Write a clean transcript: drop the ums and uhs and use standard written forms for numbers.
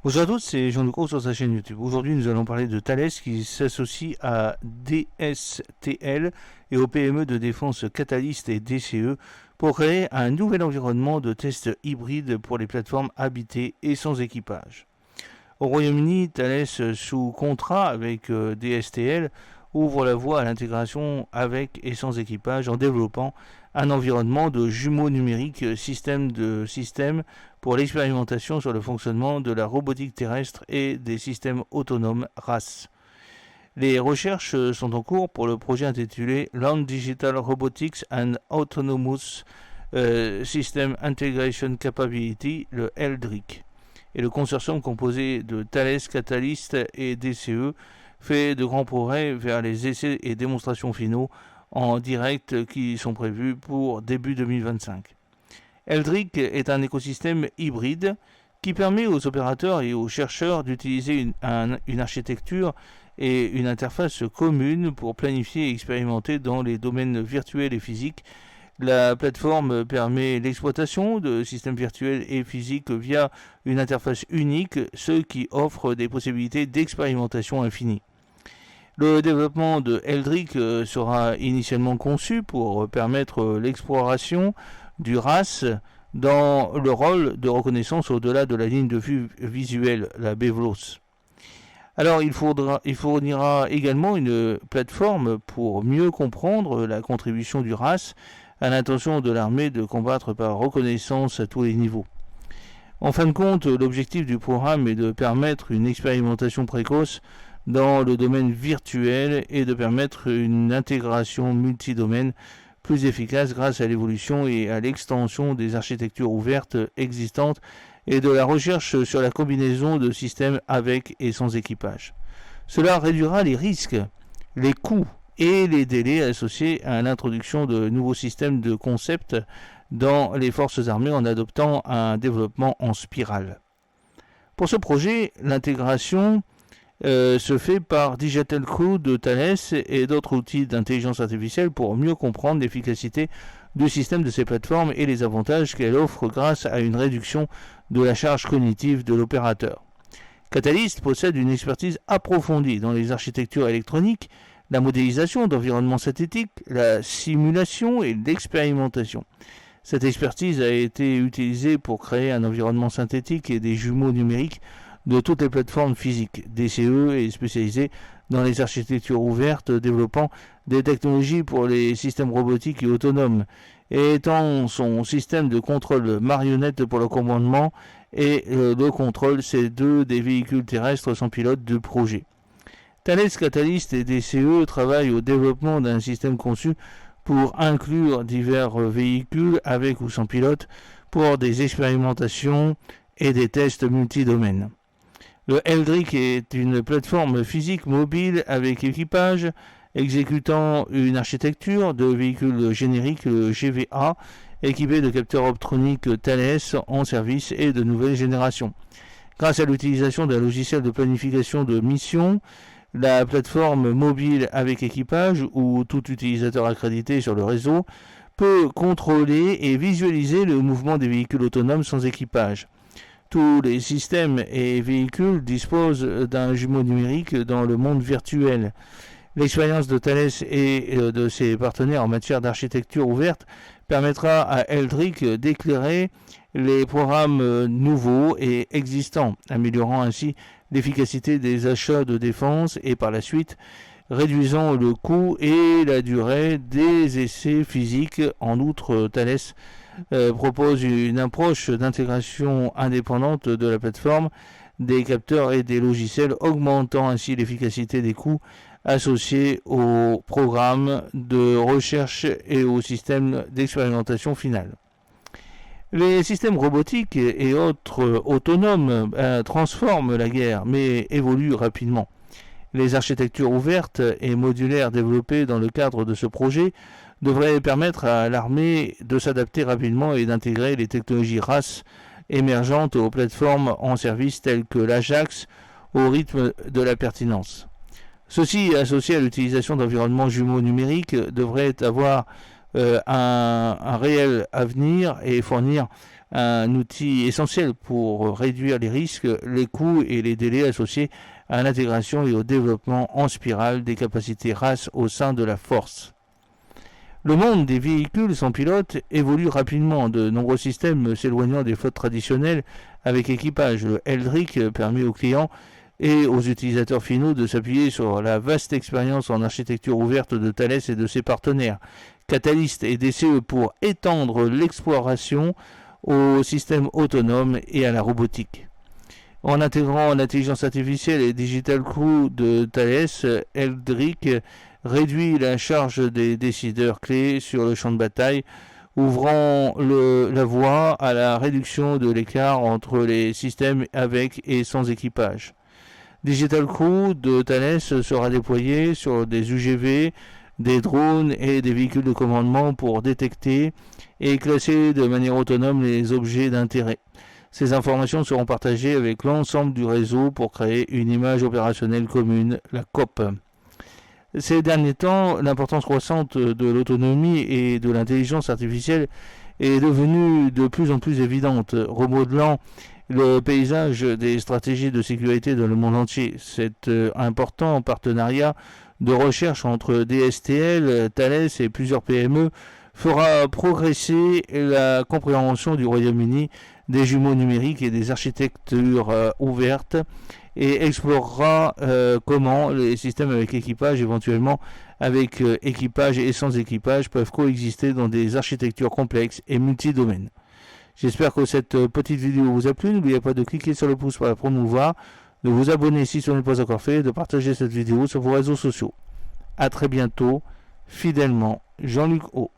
Bonjour à tous, c'est Jean Lucro sur sa chaîne YouTube. Aujourd'hui, nous allons parler de Thales qui s'associe à DSTL et aux PME de défense Catalyst et DCE pour créer un nouvel environnement de test hybride pour les plateformes habitées et sans équipage. Au Royaume-Uni, Thales, sous contrat avec DSTL, ouvre la voie à l'intégration avec et sans équipage en développant un environnement de jumeaux numériques système pour l'expérimentation sur le fonctionnement de la robotique terrestre et des systèmes autonomes RAS. Les recherches sont en cours pour le projet intitulé Land Digital Robotics and Autonomous System Integration Capability, le LDRIC. Et le consortium composé de Thales, Catalyst et DCE fait de grands progrès vers les essais et démonstrations finaux en direct qui sont prévus pour début 2025. LDRIC est un écosystème hybride qui permet aux opérateurs et aux chercheurs d'utiliser une architecture et une interface commune pour planifier et expérimenter dans les domaines virtuels et physiques. La plateforme permet l'exploitation de systèmes virtuels et physiques via une interface unique, ce qui offre des possibilités d'expérimentation infinie. Le développement de LDRIC sera initialement conçu pour permettre l'exploration du RAS dans le rôle de reconnaissance au-delà de la ligne de vue visuelle, la BVLOS. Alors il fournira également une plateforme pour mieux comprendre la contribution du RAS à l'intention de l'armée de combattre par reconnaissance à tous les niveaux. En fin de compte, l'objectif du programme est de permettre une expérimentation précoce dans le domaine virtuel et de permettre une intégration multidomaine plus efficace grâce à l'évolution et à l'extension des architectures ouvertes existantes et de la recherche sur la combinaison de systèmes avec et sans équipage. Cela réduira les risques, les coûts et les délais associés à l'introduction de nouveaux systèmes de concept dans les forces armées en adoptant un développement en spirale. Pour ce projet, l'intégration se fait par Digital Crew de Thales et d'autres outils d'intelligence artificielle pour mieux comprendre l'efficacité du système de ces plateformes et les avantages qu'elle offre grâce à une réduction de la charge cognitive de l'opérateur. Catalyst possède une expertise approfondie dans les architectures électroniques, la modélisation d'environnements synthétiques, la simulation et l'expérimentation. Cette expertise a été utilisée pour créer un environnement synthétique et des jumeaux numériques de toutes les plateformes physiques. DCE est spécialisé dans les architectures ouvertes, développant des technologies pour les systèmes robotiques et autonomes, et étant son système de contrôle marionnette pour le commandement et le contrôle C2 des véhicules terrestres sans pilote de projet. Thales, Catalyst et DCE travaillent au développement d'un système conçu pour inclure divers véhicules avec ou sans pilote pour des expérimentations et des tests multidomaines. Le LDRIC est une plateforme physique mobile avec équipage exécutant une architecture de véhicule générique, le GVA, équipé de capteurs optroniques Thales en service et de nouvelle génération. Grâce à l'utilisation d'un logiciel de planification de mission, la plateforme mobile avec équipage ou tout utilisateur accrédité sur le réseau peut contrôler et visualiser le mouvement des véhicules autonomes sans équipage. Tous les systèmes et véhicules disposent d'un jumeau numérique dans le monde virtuel. L'expérience de Thales et de ses partenaires en matière d'architecture ouverte permettra à LDRIC d'éclairer les programmes nouveaux et existants, améliorant ainsi l'efficacité des achats de défense et par la suite réduisant le coût et la durée des essais physiques. En outre, Thales propose une approche d'intégration indépendante de la plateforme, des capteurs et des logiciels, augmentant ainsi l'efficacité des coûts associés au programme de recherche et au système d'expérimentation finale. Les systèmes robotiques et autres autonomes transforment la guerre, mais évoluent rapidement. Les architectures ouvertes et modulaires développées dans le cadre de ce projet devraient permettre à l'armée de s'adapter rapidement et d'intégrer les technologies RAS émergentes aux plateformes en service telles que l'Ajax au rythme de la pertinence. Ceci, associé à l'utilisation d'environnements jumeaux numériques, devrait avoir un réel avenir et fournir un outil essentiel pour réduire les risques, les coûts et les délais associés à l'intégration et au développement en spirale des capacités RAS au sein de la force. Le monde des véhicules sans pilote évolue rapidement, de nombreux systèmes s'éloignant des flottes traditionnelles avec équipage. Le Eldrick permet aux clients et aux utilisateurs finaux de s'appuyer sur la vaste expérience en architecture ouverte de Thales et de ses partenaires, Catalyst et DCE, pour étendre l'exploration aux systèmes autonomes et à la robotique. En intégrant l'intelligence artificielle et Digital Crew de Thales, Eldrick réduit la charge des décideurs clés sur le champ de bataille, ouvrant la voie à la réduction de l'écart entre les systèmes avec et sans équipage. Digital Crew de Thales sera déployé sur des UGV, des drones et des véhicules de commandement pour détecter et classer de manière autonome les objets d'intérêt. Ces informations seront partagées avec l'ensemble du réseau pour créer une image opérationnelle commune, la COP. Ces derniers temps, l'importance croissante de l'autonomie et de l'intelligence artificielle est devenue de plus en plus évidente, remodelant le paysage des stratégies de sécurité dans le monde entier. Cet important partenariat de recherche entre DSTL, Thales et plusieurs PME fera progresser la compréhension du Royaume-Uni des jumeaux numériques et des architectures ouvertes, et explorera comment les systèmes avec équipage, éventuellement avec équipage et sans équipage, peuvent coexister dans des architectures complexes et multidomaines. J'espère que cette petite vidéo vous a plu. N'oubliez pas de cliquer sur le pouce pour la promouvoir, de vous abonner si ce n'est pas encore fait, et de partager cette vidéo sur vos réseaux sociaux. A très bientôt, fidèlement, Jean-Luc O.